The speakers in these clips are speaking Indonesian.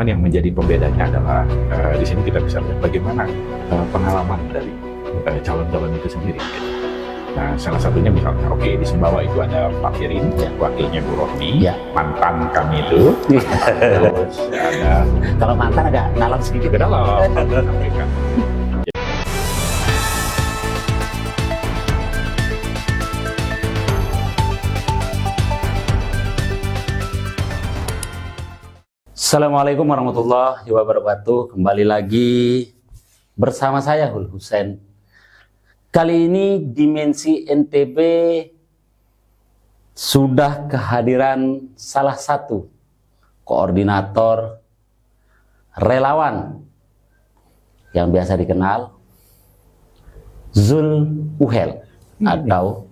Yang menjadi pembedanya adalah di sini kita bisa lihat bagaimana pengalaman dari calon-calon itu sendiri. Nah, salah satunya misalnya, di Sumbawa itu ada Pak Firin, wakilnya Bu Rohmi, mantan kami itu. Terus ada, kalau mantan agak dalam sedikit. ke dalam, sampaikan. Assalamualaikum warahmatullahi wabarakatuh. Kembali lagi bersama saya Hul Husain. Kali ini Dimensi NTB sudah kehadiran salah satu koordinator relawan yang biasa dikenal Zul Uhel atau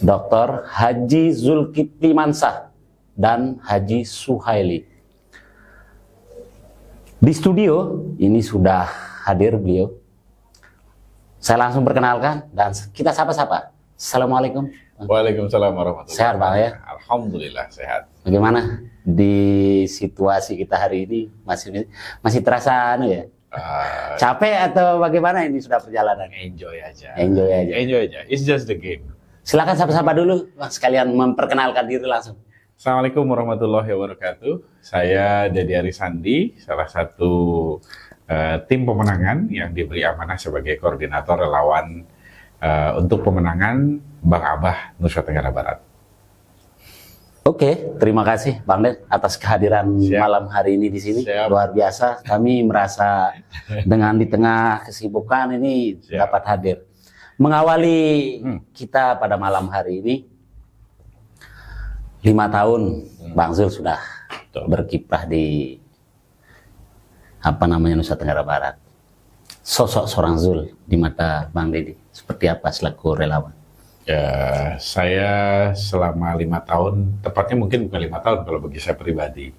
Dr. Haji Zulkifli Mansah dan Haji Suhaili. Di studio ini sudah hadir beliau. Saya langsung perkenalkan dan kita sapa-sapa. Assalamualaikum. Waalaikumsalam warahmatullahi wabarakatuh. Sehat Pak ya? Alhamdulillah sehat. Bagaimana di situasi kita hari ini? Masih terasa capek atau bagaimana ini sudah perjalanan? Enjoy aja. Enjoy aja. Enjoy aja. It's just the game. Silakan sapa-sapa dulu, sekalian memperkenalkan diri langsung. Assalamualaikum warahmatullahi wabarakatuh. Saya Dedi Arisandi, salah satu tim pemenangan yang diberi amanah sebagai koordinator relawan untuk pemenangan Bang Abah Nusa Tenggara Barat. Oke, terima kasih Bang Ded atas kehadiran malam hari ini di sini. Luar biasa, kami merasa dengan di tengah kesibukan ini dapat hadir. Mengawali kita pada malam hari ini, 5 tahun Bang Zul sudah berkiprah di Nusa Tenggara Barat. Sosok seorang Zul di mata Bang Dedi seperti apa selaku relawan? Ya, saya selama 5 tahun, tepatnya mungkin bukan 5 tahun kalau bagi saya pribadi.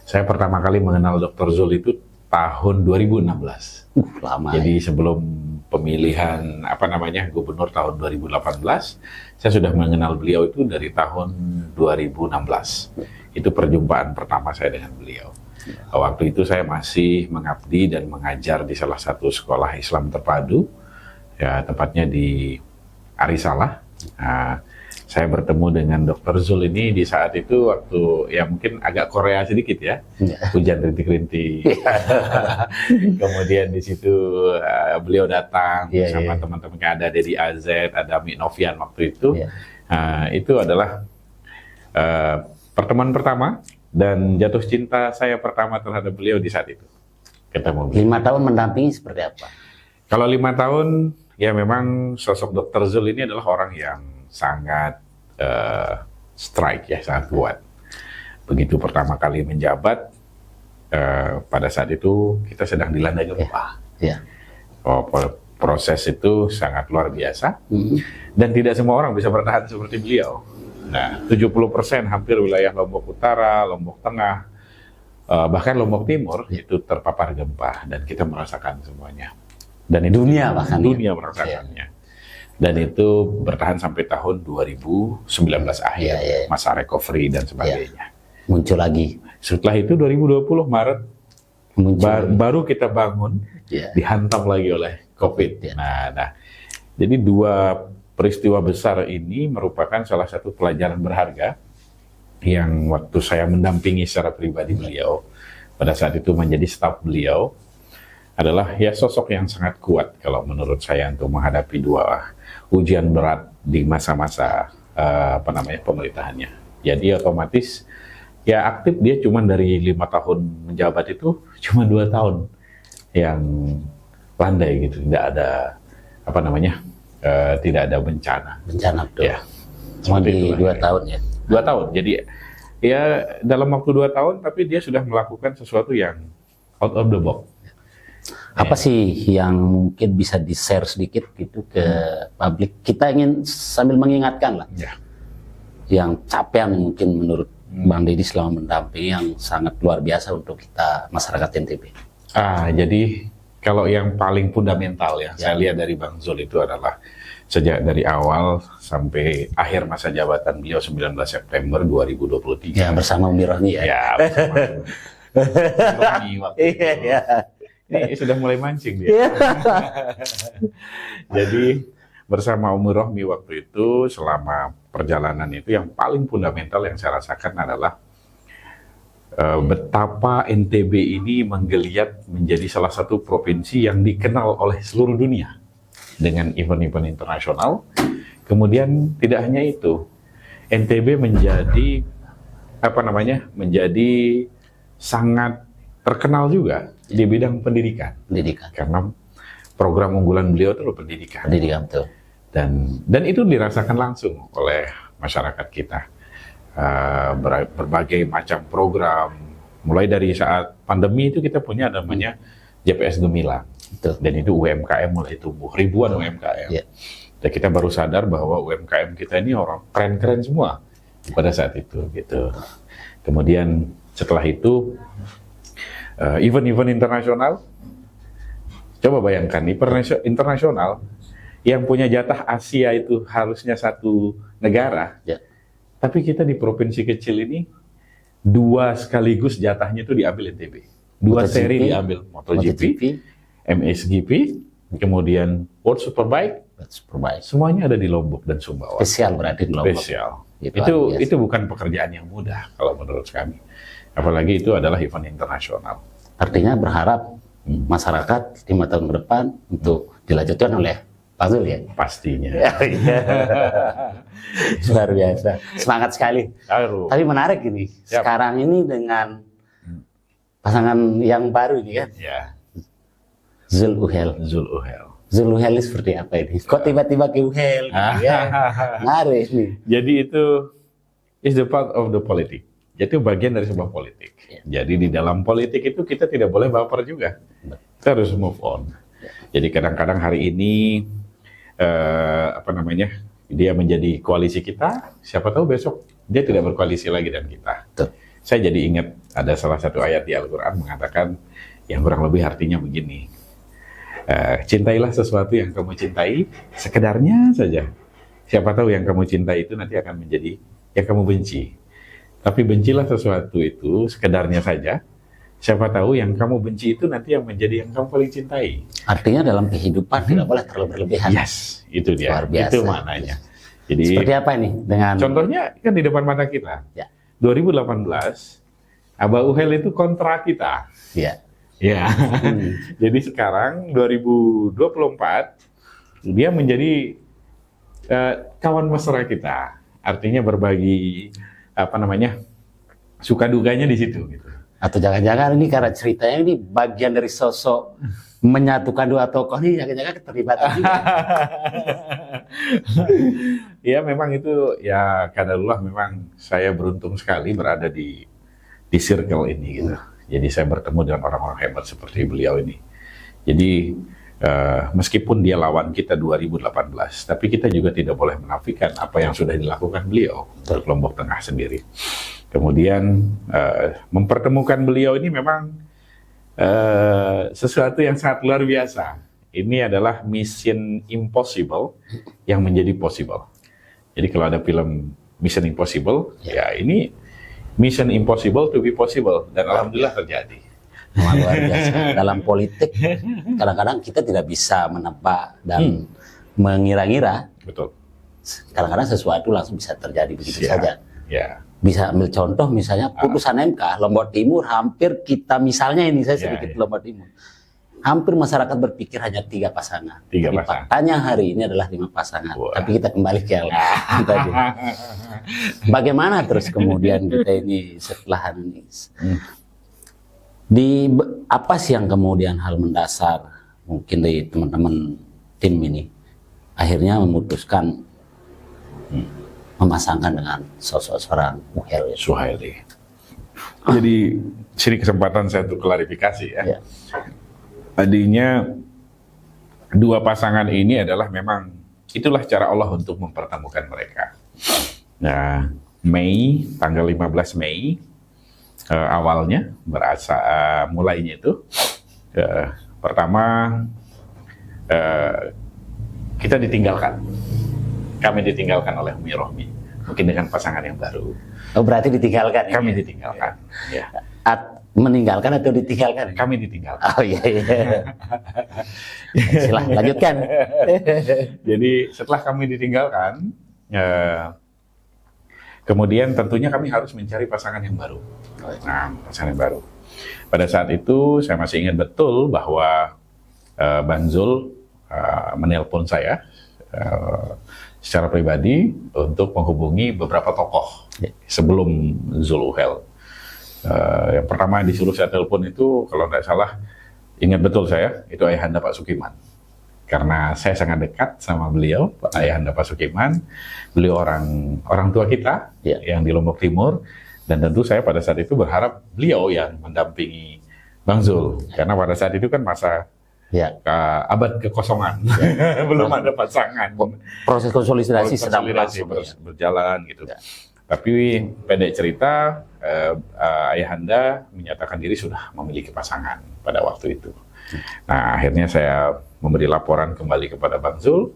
Saya pertama kali mengenal Dr. Zul itu tahun 2016. Lama. Jadi sebelum pemilihan gubernur tahun 2018, saya sudah mengenal beliau itu dari tahun 2016. Itu perjumpaan pertama saya dengan beliau. Waktu itu saya masih mengabdi dan mengajar di salah satu sekolah Islam terpadu, ya tepatnya di Arisalah. Nah, saya bertemu dengan Dr. Zul ini di saat itu waktu ya mungkin agak Korea sedikit ya, hujan rintik-rintik. Kemudian di situ beliau datang bersama teman-teman yang ada Dedi AZ, ada Mik Novian waktu itu. Itu adalah pertemuan pertama dan jatuh cinta saya pertama terhadap beliau di saat itu. Ketemu beliau. 5 tahun mendampingi seperti apa? Kalau 5 tahun, ya memang sosok Dr. Zul ini adalah orang yang sangat strike ya, sangat kuat. Begitu pertama kali menjabat, pada saat itu kita sedang dilanda gempa. Proses itu sangat luar biasa, dan tidak semua orang bisa bertahan seperti beliau. Nah, 70% hampir wilayah Lombok Utara, Lombok Tengah, bahkan Lombok Timur itu terpapar gempa, dan kita merasakan semuanya. Dan itu dunia merasakannya. Dan itu bertahan sampai tahun 2019 akhir, masa recovery dan sebagainya. Muncul lagi. Setelah itu 2020 Maret baru kita bangun, dihantam lagi oleh COVID. Nah, jadi 2 peristiwa besar ini merupakan salah satu pelajaran berharga yang waktu saya mendampingi secara pribadi beliau, pada saat itu menjadi staf beliau, adalah ya sosok yang sangat kuat kalau menurut saya untuk menghadapi 2 ujian berat di masa-masa pemerintahannya. Jadi otomatis ya aktif dia cuma dari 5 tahun menjabat itu cuma 2 tahun yang landai gitu, tidak ada tidak ada bencana betul. Ya, cuma di 2 tahun ya. 2 tahun. Jadi ya dalam waktu 2 tahun tapi dia sudah melakukan sesuatu yang out of the box. Apa sih yang mungkin bisa di-share sedikit gitu ke publik? Kita ingin sambil mengingatkan lah. Yang capaian mungkin menurut Bang Dedi selama mendampingi yang sangat luar biasa untuk kita masyarakat NTB. Jadi kalau yang paling fundamental saya lihat dari Bang Zul itu adalah sejak dari awal sampai akhir masa jabatan beliau 19 September 2023. Ya, bersama Umi Rohmi ya. Ya, bersama Romi waktu itu. Iya. Ini sudah mulai mancing dia. Jadi bersama Umi Rohmi waktu itu selama perjalanan itu yang paling fundamental yang saya rasakan adalah betapa NTB ini menggeliat menjadi salah satu provinsi yang dikenal oleh seluruh dunia dengan event-event internasional. Kemudian tidak hanya itu, NTB menjadi menjadi sangat terkenal juga di bidang pendidikan. Karena program unggulan beliau itu pendidikan. Betul. Dan itu dirasakan langsung oleh masyarakat kita. Berbagai macam program, mulai dari saat pandemi itu kita punya namanya JPS Gemilang. Betul. Dan itu UMKM mulai tumbuh, ribuan UMKM. Yeah. Dan kita baru sadar bahwa UMKM kita ini orang keren-keren semua pada saat itu gitu. Kemudian setelah itu event-event internasional, coba bayangkan event internasional yang punya jatah Asia itu harusnya satu negara, tapi kita di provinsi kecil ini 2 sekaligus jatahnya itu diambil NTB, 2 seri diambil MotoGP, MXGP, kemudian World Superbike, semuanya ada di Lombok dan Sumbawa. Spesial berarti di Lombok. Spesial. Itu bukan pekerjaan yang mudah kalau menurut kami. Apalagi itu adalah event internasional. Artinya berharap masyarakat 5 tahun ke depan untuk dilanjutkan oleh Pak Zul ya? Pastinya. Luar biasa. Semangat sekali. Tapi menarik ini. Sekarang ini dengan pasangan yang baru ini kan? Ya. Zul Uhel. Zul Uhel seperti apa ini? Kok tiba-tiba ke Uhel? Menarik nih. Jadi itu is the part of the politik. Jadi bagian dari sebuah politik. Jadi di dalam politik itu kita tidak boleh baper juga. Kita harus move on. Jadi kadang-kadang hari ini dia menjadi koalisi kita. Siapa tahu besok dia tidak berkoalisi lagi dengan kita. Saya jadi ingat ada salah satu ayat di Al-Quran mengatakan yang kurang lebih artinya begini. Cintailah sesuatu yang kamu cintai, sekedarnya saja. Siapa tahu yang kamu cintai itu nanti akan menjadi yang kamu benci. Tapi bencilah sesuatu itu sekedarnya saja. Siapa tahu yang kamu benci itu nanti yang menjadi yang kamu paling cintai. Artinya dalam kehidupan tidak boleh terlalu berlebihan. Yes, itu dia. Luar biasa. Itu maknanya. Jadi seperti apa ini dengan contohnya kan di depan mata kita. 2018 Abah Uhel itu kontra kita. Ya. Jadi sekarang 2024 dia menjadi kawan mesra kita. Artinya berbagi suka duganya di situ gitu. Atau jangan-jangan ini karena ceritanya ini bagian dari sosok menyatukan 2 tokoh ini, jangan-jangan keterlibatan juga. Ya memang itu ya kadarullah, memang saya beruntung sekali berada di circle ini gitu. Jadi saya bertemu dengan orang-orang hebat seperti beliau ini. Jadi meskipun dia lawan kita 2018, tapi kita juga tidak boleh menafikan apa yang sudah dilakukan beliau untuk Lombok Tengah sendiri. Kemudian mempertemukan beliau ini memang sesuatu yang sangat luar biasa. Ini adalah mission impossible yang menjadi possible. Jadi kalau ada film Mission Impossible, ya ini Mission Impossible to be possible, dan alhamdulillah terjadi. Luar biasa. Dalam politik kadang-kadang kita tidak bisa menebak dan mengira-ngira. Betul. Kadang-kadang sesuatu langsung bisa terjadi begitu saja. Ya. Bisa ambil contoh misalnya putusan MK Lombok Timur, hampir kita misalnya ini saya sedikit Lombok Timur. Hampir masyarakat berpikir hanya 3 pasangan. 3 pasangan. Faktanya hari ini adalah 5 pasangan. Tapi kita kembali ke tadi. Bagaimana terus kemudian kita ini setelah ini? Apa sih yang kemudian hal mendasar mungkin dari teman-teman tim ini akhirnya memutuskan memasangkan dengan sosok seorang Suhaili. Jadi sini kesempatan saya untuk klarifikasi ya. Tadinya 2 pasangan ini adalah memang itulah cara Allah untuk mempertemukan mereka. Nah, tanggal 15 Mei awalnya mulainya itu pertama kita ditinggalkan. Kami ditinggalkan oleh Umi Rohmi, mungkin dengan pasangan yang baru. Oh, berarti ditinggalkan. Kami ditinggalkan. Ya. Meninggalkan atau ditinggalkan? Kami ditinggalkan. Oh iya. Silahkan lanjutkan. Jadi setelah kami ditinggalkan, kemudian tentunya kami harus mencari pasangan yang baru. Nah, pasangan yang baru. Pada saat itu saya masih ingat betul bahwa Bang Zul menelpon saya secara pribadi untuk menghubungi beberapa tokoh sebelum Zul Uhel. Yang pertama yang disuruh saya telepon itu, kalau tidak salah, ingat betul saya, itu ayahanda Pak Sukiman. Karena saya sangat dekat sama beliau, ayahanda Pak Sukiman. Beliau orang tua kita yang di Lombok Timur, dan tentu saya pada saat itu berharap beliau yang mendampingi Bang Zul, karena pada saat itu kan masa abad kekosongan, belum ada pasangan. Proses konsolidasi sedang berjalan gitu. Tapi pendek cerita, ayahanda menyatakan diri sudah memiliki pasangan pada waktu itu. Nah, akhirnya saya memberi laporan kembali kepada Bang Zul.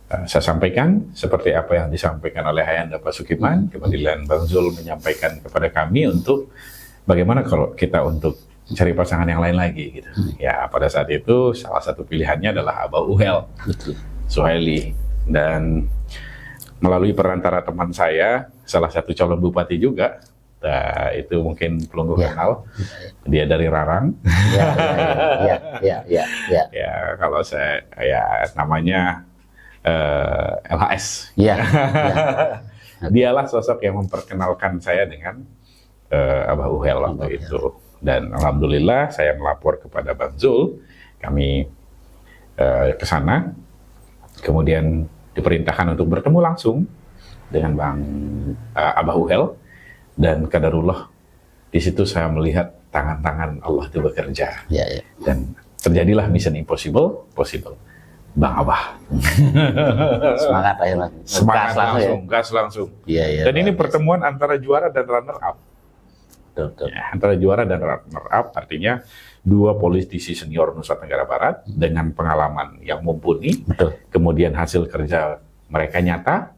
Saya sampaikan seperti apa yang disampaikan oleh ayahanda Pak Sukiman. Kemudian Bang Zul menyampaikan kepada kami untuk bagaimana kalau kita untuk cari pasangan yang lain lagi gitu. Ya, pada saat itu salah satu pilihannya adalah Abah Uhel Suhaili, dan melalui perantara teman saya, salah satu calon bupati juga, itu mungkin pelunggu kenal, dia dari Rarang. Ya, kalau saya namanya LHS. Dialah sosok yang memperkenalkan saya dengan Abah Uhel waktu itu. Dan alhamdulillah saya melapor kepada Bang Zul, kami ke sana, kemudian diperintahkan untuk bertemu langsung dengan Bang Abah Uhel, dan qadarullah di situ saya melihat tangan-tangan Allah itu bekerja. Dan terjadilah mission impossible possible. Bang Abah. Semangat aja langsung. Gas langsung. Dan ini pertemuan antara juara dan runner up. Antara juara dan runner up artinya dua politisi senior Nusa Tenggara Barat dengan pengalaman yang mumpuni. Kemudian hasil kerja mereka nyata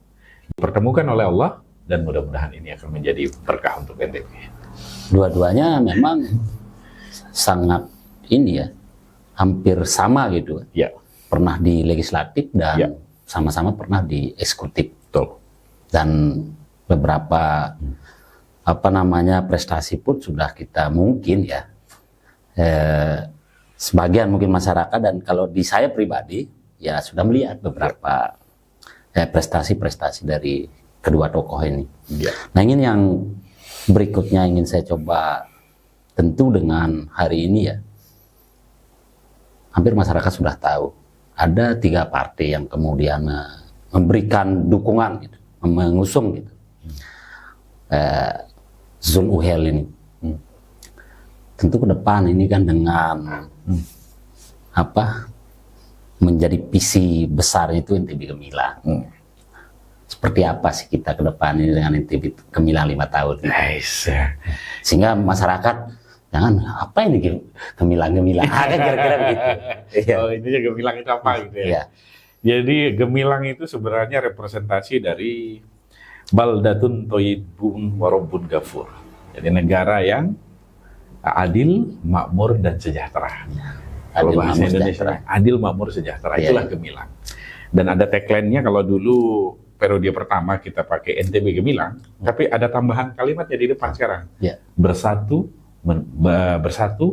dipertemukan oleh Allah, dan mudah-mudahan ini akan menjadi berkah untuk NTB. Dua-duanya memang sangat hampir sama gitu. Pernah di legislatif dan sama-sama pernah di eksekutif. Dan beberapa prestasi pun sudah kita mungkin sebagian mungkin masyarakat, dan kalau di saya pribadi ya sudah melihat beberapa prestasi-prestasi dari kedua tokoh ini. Nah, ini yang berikutnya ingin saya coba, tentu dengan hari ini hampir masyarakat sudah tahu ada 3 partai yang kemudian memberikan dukungan gitu, mengusung gitu Zul Uhel ini. Tentu ke depan ini kan dengan menjadi visi besar itu NTB Gemilang. Seperti apa sih kita ke depan ini dengan NTB Gemilang 5 tahun? Sehingga masyarakat jangan apa ini Gemilang kira-kira begitu. Oh, ini Gemilang itu apa gitu ya? Jadi Gemilang itu sebenarnya representasi dari Baldatun Thayyibun wa Rabbun Ghafur. Jadi negara yang adil, makmur, dan sejahtera. Kalau bahasa Indonesia, adil, makmur, sejahtera, itulah Gemilang. Dan ada tagline-nya, kalau dulu periode pertama kita pakai NTB Gemilang, tapi ada tambahan kalimatnya di depan sekarang. Bersatu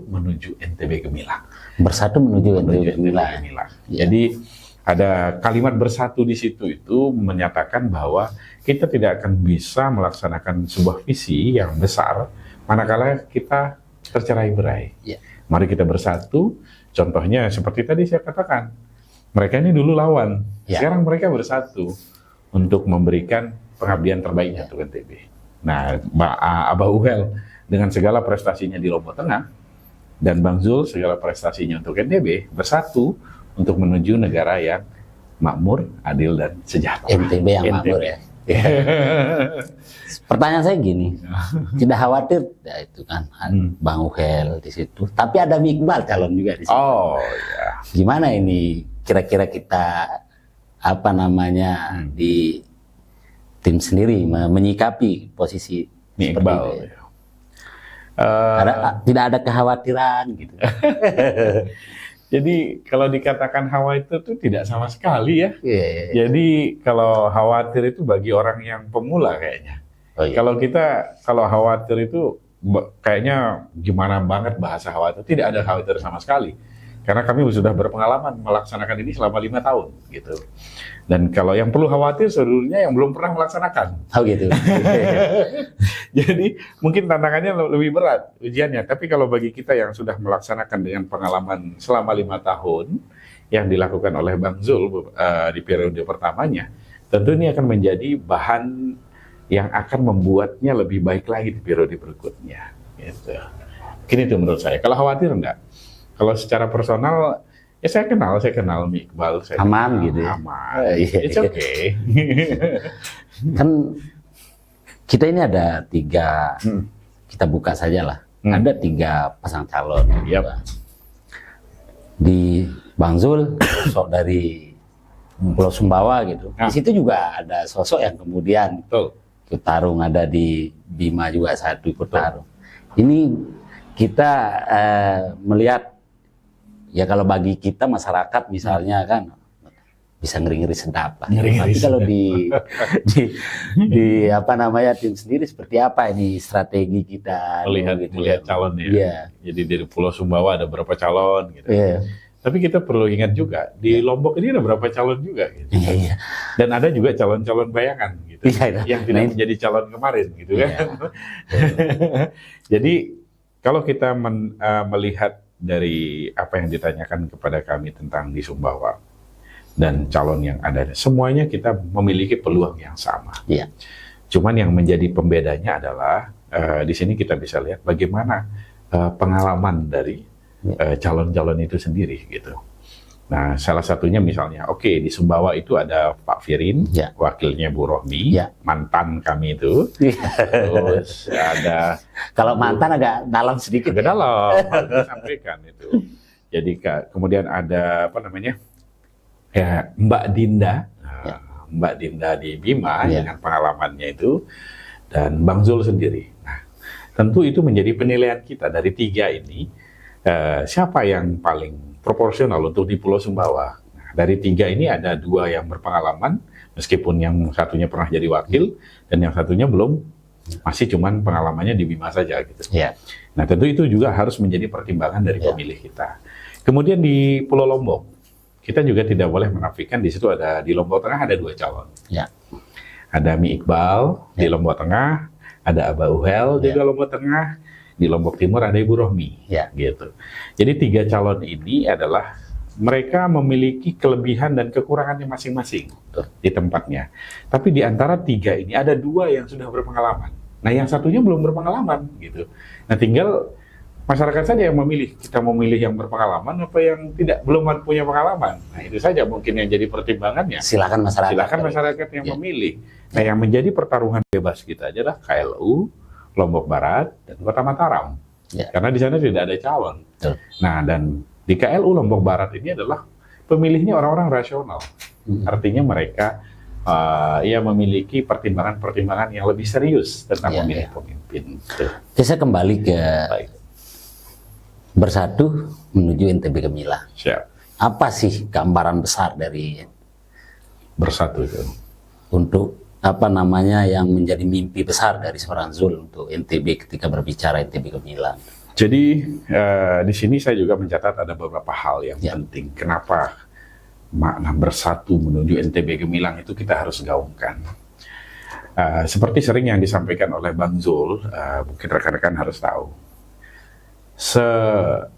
menuju NTB Gemilang. Bersatu menuju NTB Gemilang. Jadi ada kalimat bersatu di situ itu menyatakan bahwa kita tidak akan bisa melaksanakan sebuah visi yang besar manakala kita tercerai-berai. Mari kita bersatu. Contohnya seperti tadi saya katakan, mereka ini dulu lawan, sekarang mereka bersatu untuk memberikan pengabdian terbaiknya untuk NTB. Nah, Abah Uhel dengan segala prestasinya di Lombok Tengah, dan Bang Zul segala prestasinya untuk NTB, bersatu untuk menuju negara yang makmur, adil, dan sejahtera. NTB yang makmur ya. Pertanyaan saya gini, tidak khawatir itu kan Bang Uhel di situ, tapi ada Iqbal calon juga di situ. Gimana ini kira-kira kita di tim sendiri menyikapi posisi seperti itu? Tidak ada kekhawatiran gitu. Jadi kalau dikatakan khawatir itu tidak sama sekali ya. Yeah. Jadi kalau khawatir itu bagi orang yang pemula kayaknya. Oh, iya. Kalau khawatir itu kayaknya gimana banget bahasa khawatir. Tidak ada khawatir sama sekali. Karena kami sudah berpengalaman melaksanakan ini selama 5 tahun gitu. Dan kalau yang perlu khawatir seluruhnya yang belum pernah melaksanakan. Oh gitu. Jadi mungkin tantangannya lebih berat ujiannya. Tapi kalau bagi kita yang sudah melaksanakan dengan pengalaman selama 5 tahun yang dilakukan oleh Bang Zul di periode pertamanya, tentu ini akan menjadi bahan yang akan membuatnya lebih baik lagi di periode berikutnya. Gitu. Mungkin itu menurut saya. Kalau khawatir enggak. Kalau secara personal, ya saya kenal Mi Iqbal. Aman gitu ya? Aman. Iya. It's okay. Kan kita ini ada 3, kita buka saja lah. Ada 3 pasang calon. Yep. Di Bang Zul, sosok dari Pulau Sumbawa gitu. Di situ juga ada sosok yang kemudian ikut tarung, ada di Bima juga satu ikut tarung. Ini kita melihat, ya kalau bagi kita masyarakat misalnya kan bisa ngeri-ngeri sedap lah. Tapi kalau di apa namanya tim sendiri seperti apa ini strategi kita melihat calon ya. Yeah. Jadi dari Pulau Sumbawa ada berapa calon gitu. Yeah. Tapi kita perlu ingat juga di Lombok ini ada berapa calon juga gitu. Yeah. Dan ada juga calon-calon bayangan gitu. Yeah. Yang tidak menjadi calon kemarin gitu kan. Jadi kalau kita melihat dari apa yang ditanyakan kepada kami tentang di Sumbawa dan calon yang ada, semuanya kita memiliki peluang yang sama. Yeah. Cuman yang menjadi pembedanya adalah di sini kita bisa lihat bagaimana pengalaman dari calon-calon itu sendiri gitu. Nah, salah satunya misalnya, di Sumbawa itu ada Pak Firin, wakilnya Bu Rohmi, mantan kami itu. Terus ada... Kalau mantan agak dalam sedikit. Agak dalam, disampaikan itu. Jadi kemudian ada, Mbak Dinda. Mbak Dinda di Bima, dengan pengalamannya itu. Dan Bang Zul sendiri. Nah, tentu itu menjadi penilaian kita dari 3 ini. Siapa yang paling proporsional untuk di Pulau Sumbawa. Nah, dari 3 ini ada 2 yang berpengalaman, meskipun yang satunya pernah jadi wakil, dan yang satunya belum, masih cuman pengalamannya di Bima saja gitu. Yeah. Nah, tentu itu juga harus menjadi pertimbangan dari pemilih kita. Kemudian di Pulau Lombok, kita juga tidak boleh menafikan di situ di Lombok Tengah ada 2 calon. Yeah. Ada Mi Iqbal di Lombok Tengah, ada Aba Uhel juga Lombok Tengah. Di Lombok Timur ada Ibu Rohmi, gitu. Jadi 3 calon ini adalah mereka memiliki kelebihan dan kekurangannya masing-masing di tempatnya. Tapi di antara 3 ini ada 2 yang sudah berpengalaman. Nah, yang satunya belum berpengalaman, gitu. Nah, tinggal masyarakat saja yang memilih. Kita memilih yang berpengalaman apa yang belum punya pengalaman. Nah, itu saja mungkin yang jadi pertimbangannya. Silakan masyarakat yang memilih. Nah, yang menjadi pertaruhan bebas kita adalah KLU Lombok Barat dan Kota Mataram, karena di sana tidak ada calon. Nah, dan di KLU Lombok Barat ini adalah pemilihnya orang-orang rasional, artinya mereka memiliki pertimbangan-pertimbangan yang lebih serius tentang memilih pemimpin. Saya kembali ke Bersatu menuju NTB Gemilang. Siap. Apa sih gambaran besar dari Bersatu itu? Untuk yang menjadi mimpi besar dari seorang Zul untuk NTB ketika berbicara NTB Gemilang. Jadi di sini saya juga mencatat ada beberapa hal yang penting. Kenapa makna bersatu menuju NTB Gemilang itu kita harus gaungkan. Seperti sering yang disampaikan oleh Bang Zul, mungkin rekan-rekan harus tahu.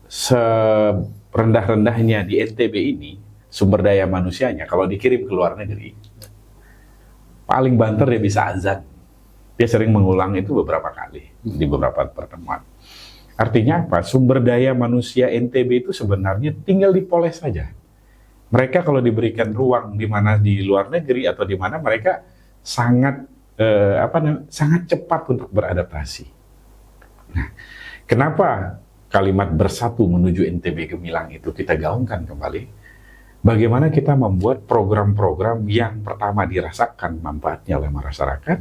Serendah-rendahnya di NTB ini, sumber daya manusianya kalau dikirim ke luar negeri, paling banter dia bisa azan. Dia sering mengulang itu beberapa kali di beberapa pertemuan. Artinya apa? Sumber daya manusia NTB itu sebenarnya tinggal dipoles saja. Mereka kalau diberikan ruang di mana di luar negeri atau di mana mereka sangat sangat cepat untuk beradaptasi. Nah, kenapa kalimat bersatu menuju NTB Gemilang itu kita gaungkan kembali? Bagaimana kita membuat program-program yang pertama dirasakan manfaatnya oleh masyarakat,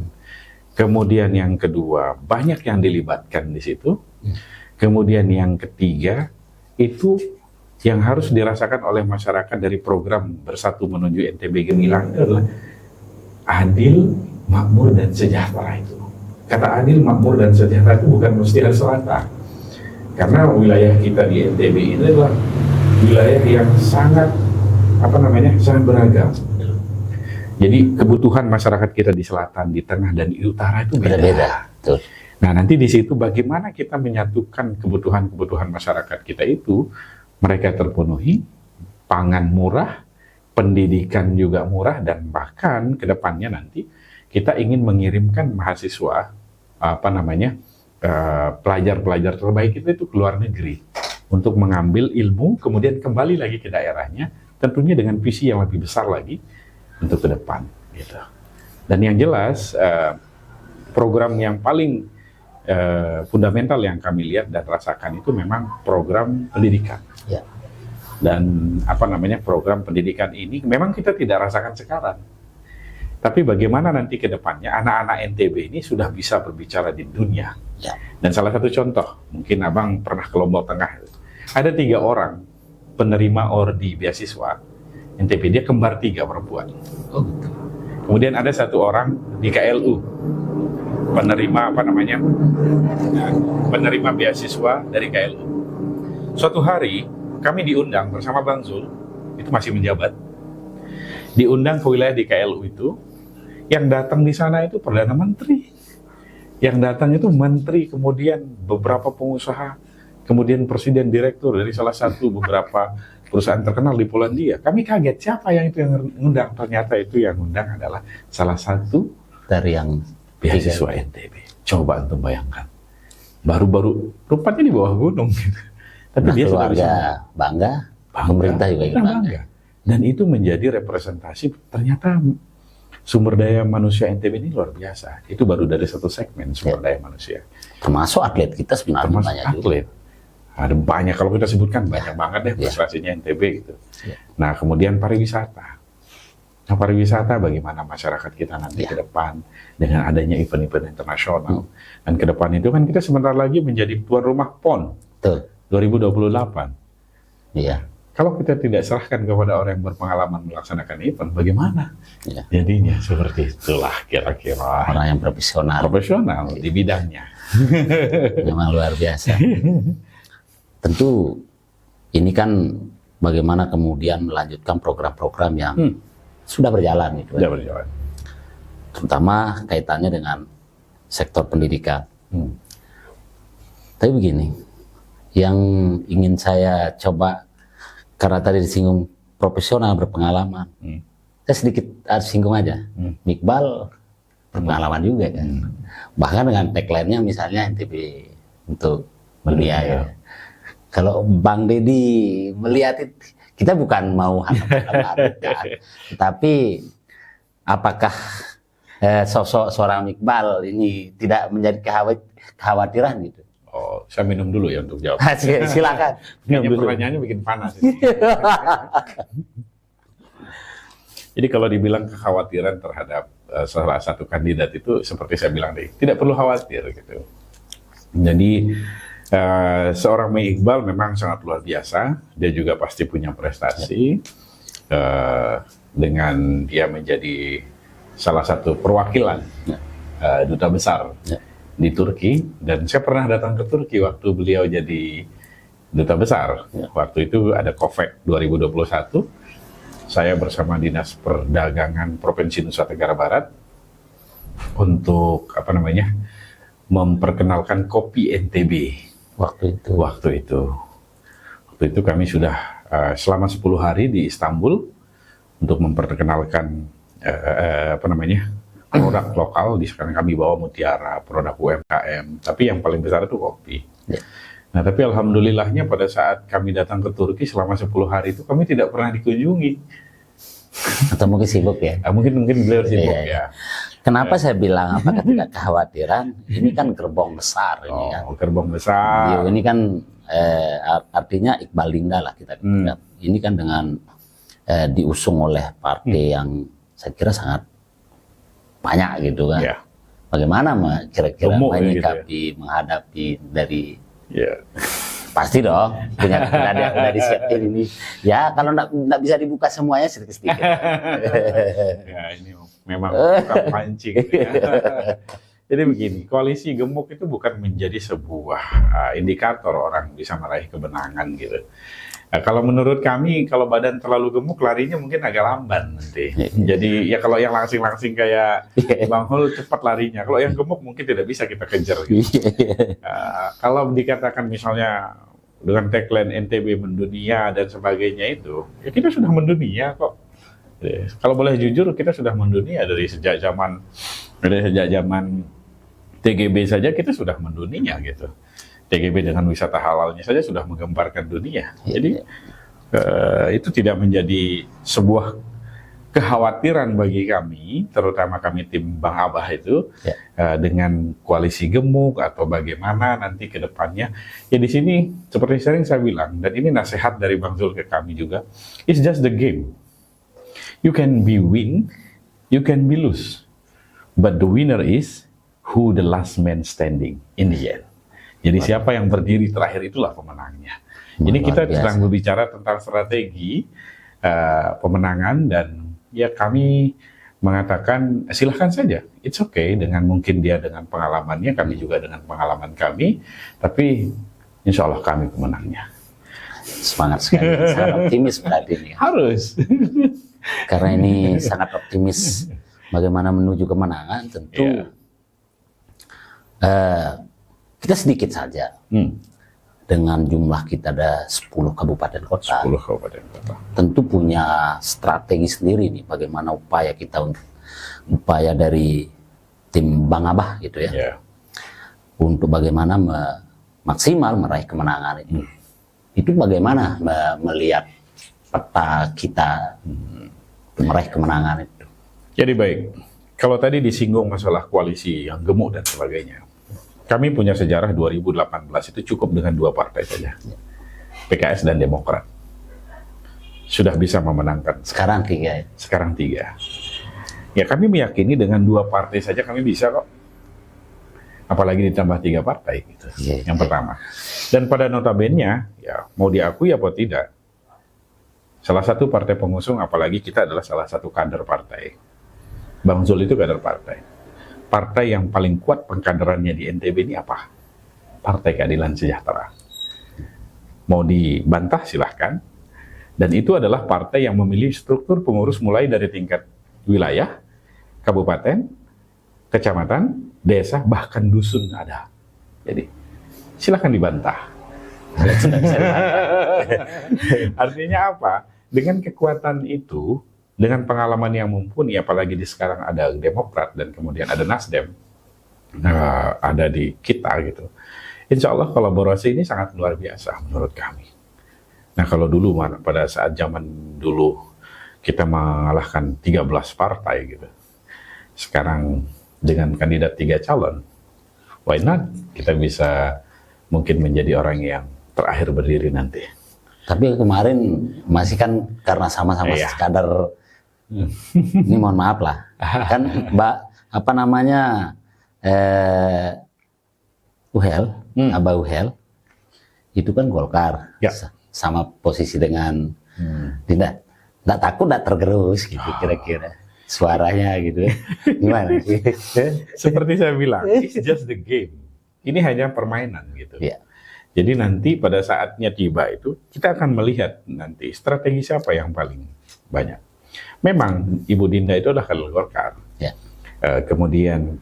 Kemudian yang kedua, banyak yang dilibatkan di situ. Kemudian yang ketiga, itu yang harus dirasakan oleh masyarakat dari program Bersatu Menuju NTB Gemilang adalah adil, makmur, dan sejahtera itu. Kata adil, makmur, dan sejahtera itu bukan mesti harus rata. Karena wilayah kita di NTB ini adalah wilayah yang sangat sangat beragam. Jadi kebutuhan masyarakat kita di selatan, di tengah, dan di utara itu beda-beda. Nah, nanti di situ bagaimana kita menyatukan kebutuhan-kebutuhan masyarakat kita itu, mereka terpenuhi, pangan murah, pendidikan juga murah, dan bahkan ke depannya nanti kita ingin mengirimkan mahasiswa, pelajar-pelajar terbaik itu ke luar negeri untuk mengambil ilmu, kemudian kembali lagi ke daerahnya, tentunya dengan visi yang lebih besar lagi untuk ke depan, gitu. Dan yang jelas program yang paling fundamental yang kami lihat dan rasakan itu memang program pendidikan. Ya. Dan program pendidikan ini memang kita tidak rasakan sekarang. Tapi bagaimana nanti ke depannya anak-anak NTB ini sudah bisa berbicara di dunia. Ya. Dan salah satu contoh, mungkin Abang pernah ke Lombok Tengah. Ada 3 orang penerima ordi beasiswa NTB, dia kembar 3 perempuan. Oh, betul. Kemudian ada 1 orang di KLU penerima penerima beasiswa dari KLU. Suatu hari kami diundang bersama Bang Zul, itu masih menjabat, diundang ke wilayah di KLU itu. Yang datang di sana itu Perdana Menteri, yang datang itu menteri, kemudian beberapa pengusaha, kemudian presiden direktur dari salah satu beberapa perusahaan terkenal di Polandia. Kami kaget, siapa yang ngundang? Ternyata itu yang ngundang adalah salah satu dari yang beasiswa NTB. Coba untuk bayangkan, baru-baru rupanya di bawah gunung, tapi dia sudah bisa bangga, pemerintah juga bangga. Dan itu menjadi representasi, ternyata sumber daya manusia NTB ini luar biasa. Itu baru dari satu segmen sumber daya manusia. Termasuk atlet kita sebenarnya. Termasuk atlet. Ada banyak, kalau kita sebutkan banyak banget deh prestasinya NTB gitu. Nah, kemudian pariwisata. Nah, pariwisata bagaimana masyarakat kita nanti ke depan dengan adanya event-event internasional. Dan ke depan itu kan kita sebentar lagi menjadi tuan rumah PON 2028. Iya. Kalau kita tidak serahkan kepada orang yang berpengalaman melaksanakan event, bagaimana? Ya. Jadinya seperti itulah kira-kira. Orang yang profesional di bidangnya. Memang luar biasa. Tentu ini kan bagaimana kemudian melanjutkan program-program yang sudah berjalan itu. Sudah berjalan. Terutama kaitannya dengan sektor pendidikan. Tapi begini, yang ingin saya coba, karena tadi disinggung profesional berpengalaman, saya sedikit harus singgung aja. Iqbal berpengalaman juga kan. Bahkan dengan tagline-nya misalnya NTB untuk mulia ya. Kalau Bang Deddy melihat itu, kita bukan mau harapkan, tapi apakah sosok seorang Iqbal ini tidak menjadi kekhawatiran gitu? Oh, saya minum dulu ya untuk jawab. Silakan. Pertanyaannya bikin panas. Jadi kalau dibilang kekhawatiran terhadap salah satu kandidat itu seperti saya bilang tadi, tidak perlu khawatir gitu. Jadi seorang Mei Iqbal memang sangat luar biasa. Dia juga pasti punya prestasi dengan dia menjadi salah satu perwakilan duta besar di Turki. Dan saya pernah datang ke Turki waktu beliau jadi duta besar. Waktu itu ada COVEC 2021. Saya bersama Dinas Perdagangan Provinsi Nusa Tenggara Barat untuk memperkenalkan kopi NTB. Waktu itu kami sudah selama 10 hari di Istanbul untuk memperkenalkan produk lokal. Di sekarang kami bawa mutiara, produk UMKM, tapi yang paling besar itu kopi. Nah, tapi alhamdulillahnya pada saat kami datang ke Turki selama 10 hari itu kami tidak pernah dikunjungi. Atau mungkin sibuk ya? Mungkin beliau sibuk ya. Kenapa saya bilang apakah tidak kekhawatiran? Ini kan gerbong besar ini kan. Gerbong besar. Ini kan artinya Iqbal Linda lah kita. Ini kan dengan diusung oleh partai yang saya kira sangat banyak gitu kan. bagaimana kira-kira Gemuk ya menyikapi, menghadapi dari Ya. pasti dong punya udah disiapin ini. Ya kalau nggak bisa dibuka semuanya sedikit-sedikit. Ya ini memang tukang pancing. Jadi begini, koalisi gemuk itu bukan menjadi sebuah indikator orang bisa meraih kemenangan gitu. Nah, kalau menurut kami, kalau badan terlalu gemuk, larinya mungkin agak lamban nanti. Jadi ya kalau yang langsing-langsing kayak Bang Hul cepat larinya. Kalau yang gemuk mungkin tidak bisa kita kejar. Gitu. Kalau dikatakan misalnya dengan tagline NTB mendunia dan sebagainya itu, ya kita sudah mendunia kok. Kalau boleh jujur, kita sudah mendunia dari sejak zaman TGB saja kita sudah mendunia gitu. TGB dengan wisata halalnya saja sudah menggemparkan dunia. Jadi itu tidak menjadi sebuah kekhawatiran bagi kami, terutama kami tim Bang Abah itu dengan koalisi gemuk atau bagaimana nanti ke depannya. Ya di sini seperti sering saya bilang, dan ini nasihat dari Bang Zul ke kami juga, it's just the game. You can be win, you can be lose, but the winner is who the last man standing in the end. Jadi siapa yang berdiri terakhir itulah pemenangnya. Jadi kita sedang berbicara tentang strategi pemenangan dan ya kami mengatakan silahkan saja, it's okay dengan mungkin dia dengan pengalamannya, kami juga dengan pengalaman kami, tapi insya Allah kami pemenangnya. Semangat sekali, sangat optimis berarti ini. Harus. Karena ini sangat optimis bagaimana menuju kemenangan tentu. Kita sedikit saja dengan jumlah kita ada 10 kabupaten kota. 10 kabupaten kota. Tentu punya strategi sendiri nih bagaimana upaya kita upaya dari tim Bang Abah gitu ya. Untuk bagaimana maksimal meraih kemenangan itu. Itu bagaimana melihat peta kita meraih kemenangan itu. Jadi baik. Kalau tadi disinggung masalah koalisi yang gemuk dan sebagainya. Kami punya sejarah 2018 itu cukup dengan 2 partai saja, PKS dan Demokrat. Sudah bisa memenangkan. Sekarang 3 ya? Sekarang 3. Ya kami meyakini dengan 2 partai saja kami bisa kok. Apalagi ditambah 3 partai gitu. Yang pertama. Dan pada notabene ya mau diakui apa tidak, salah satu partai pengusung, apalagi kita adalah salah satu kader partai. Bang Zul itu kader partai. Partai yang paling kuat pengkaderannya di NTB ini apa? Partai Keadilan Sejahtera. Mau dibantah silahkan. Dan itu adalah partai yang memilih struktur pengurus mulai dari tingkat wilayah, kabupaten, kecamatan, desa, bahkan dusun ada. Jadi silahkan dibantah. Artinya apa? Dengan kekuatan itu, dengan pengalaman yang mumpuni, apalagi di sekarang ada Demokrat dan kemudian ada Nasdem, ada di kita gitu. Insya Allah kolaborasi ini sangat luar biasa menurut kami. Nah kalau dulu pada saat zaman dulu kita mengalahkan 13 partai gitu. Sekarang dengan kandidat 3 calon, why not? Kita bisa mungkin menjadi orang yang terakhir berdiri nanti. Tapi kemarin masih kan karena sama-sama sekadar. Ini mohon maaf lah, kan apa namanya Abah Uhel itu kan Golkar, sama posisi dengan tidak takut, tidak tergerus gitu kira-kira suaranya gitu. Gimana sih? Seperti saya bilang, it's just the game. Ini hanya permainan gitu. Jadi nanti pada saatnya tiba itu kita akan melihat nanti strategi siapa yang paling banyak. Memang Ibu Dinda itu adalah kader Golkar. Kemudian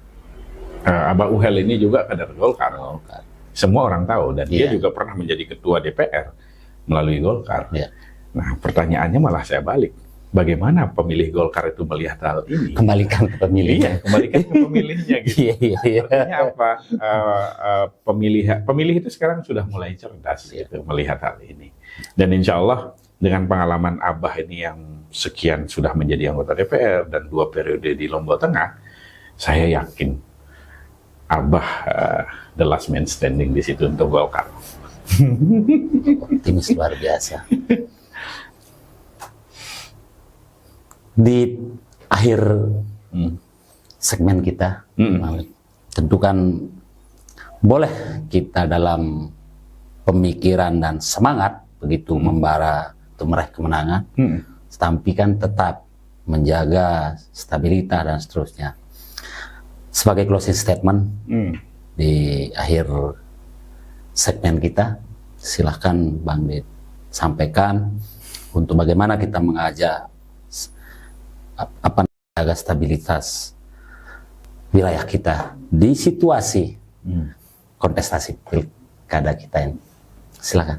Abah Uhel ini juga kader Golkar. Semua orang tahu dan dia juga pernah menjadi ketua DPR melalui Golkar. Nah pertanyaannya malah saya balik. Bagaimana pemilih Golkar itu melihat hal ini? Kembalikan ke pemilihnya. Kembalikan ke pemilihnya gitu. Artinya apa? Pemilih itu sekarang sudah mulai cerdas gitu, melihat hal ini. Dan insya Allah dengan pengalaman Abah ini yang sekian sudah menjadi anggota DPR dan 2 periode di Lombok Tengah, saya yakin Abah the last man standing di situ untuk Golkar. Optimis luar biasa. Di akhir segmen kita, tentu kan boleh kita dalam pemikiran dan semangat begitu membara untuk meraih kemenangan, tapi kan tetap menjaga stabilitas dan seterusnya. Sebagai closing statement di akhir segmen kita, silahkan Bang Ded sampaikan untuk bagaimana kita mengajak menjaga stabilitas wilayah kita di situasi kontestasi pilkada kita ini. Silakan.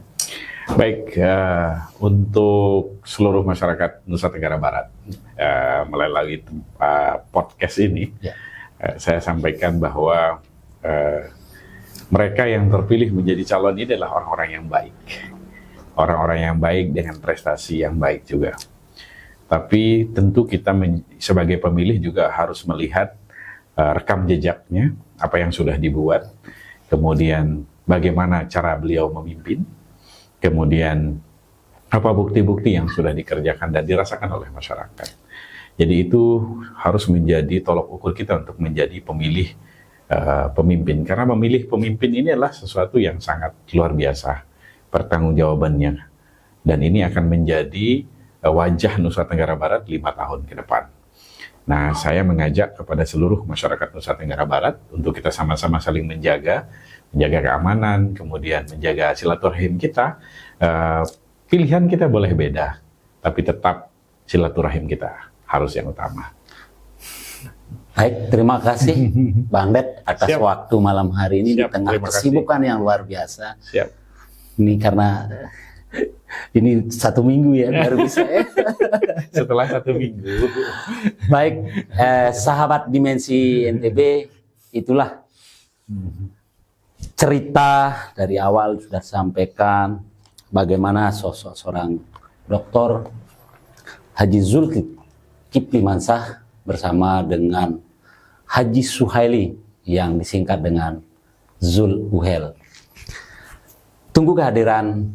Baik, untuk seluruh masyarakat Nusa Tenggara Barat, melalui podcast ini, saya sampaikan bahwa mereka yang terpilih menjadi calon ini adalah orang-orang yang baik. Orang-orang yang baik dengan prestasi yang baik juga. Tapi tentu kita sebagai pemilih juga harus melihat rekam jejaknya, apa yang sudah dibuat, kemudian bagaimana cara beliau memimpin, kemudian apa bukti-bukti yang sudah dikerjakan dan dirasakan oleh masyarakat. Jadi itu harus menjadi tolok ukur kita untuk menjadi pemilih pemimpin. Karena memilih pemimpin ini adalah sesuatu yang sangat luar biasa pertanggungjawabannya. Dan ini akan menjadi wajah Nusa Tenggara Barat 5 tahun ke depan. Nah, saya mengajak kepada seluruh masyarakat Nusa Tenggara Barat untuk kita sama-sama saling menjaga keamanan, kemudian menjaga silaturahim kita. Pilihan kita boleh beda, tapi tetap silaturahim kita harus yang utama. Baik, terima kasih Bang Ded atas waktu malam hari ini. Di tengah kesibukan yang luar biasa. Ini karena ini 1 minggu ya baru bisa ya. Setelah 1 minggu. Baik, sahabat Dimensi NTB, itulah cerita dari awal sudah sampaikan bagaimana sosok seorang Dr. Haji Zulkifli Mansah bersama dengan Haji Suhaili yang disingkat dengan Zul Uhel. Tunggu kehadiran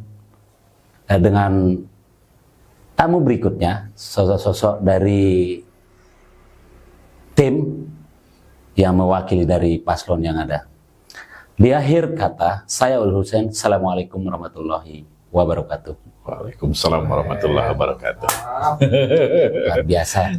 dengan tamu berikutnya, sosok-sosok dari tim yang mewakili dari paslon yang ada. Di akhir kata, saya Ul Husain. Assalamualaikum warahmatullahi wabarakatuh. Waalaikumsalam warahmatullahi wabarakatuh. Luar biasa.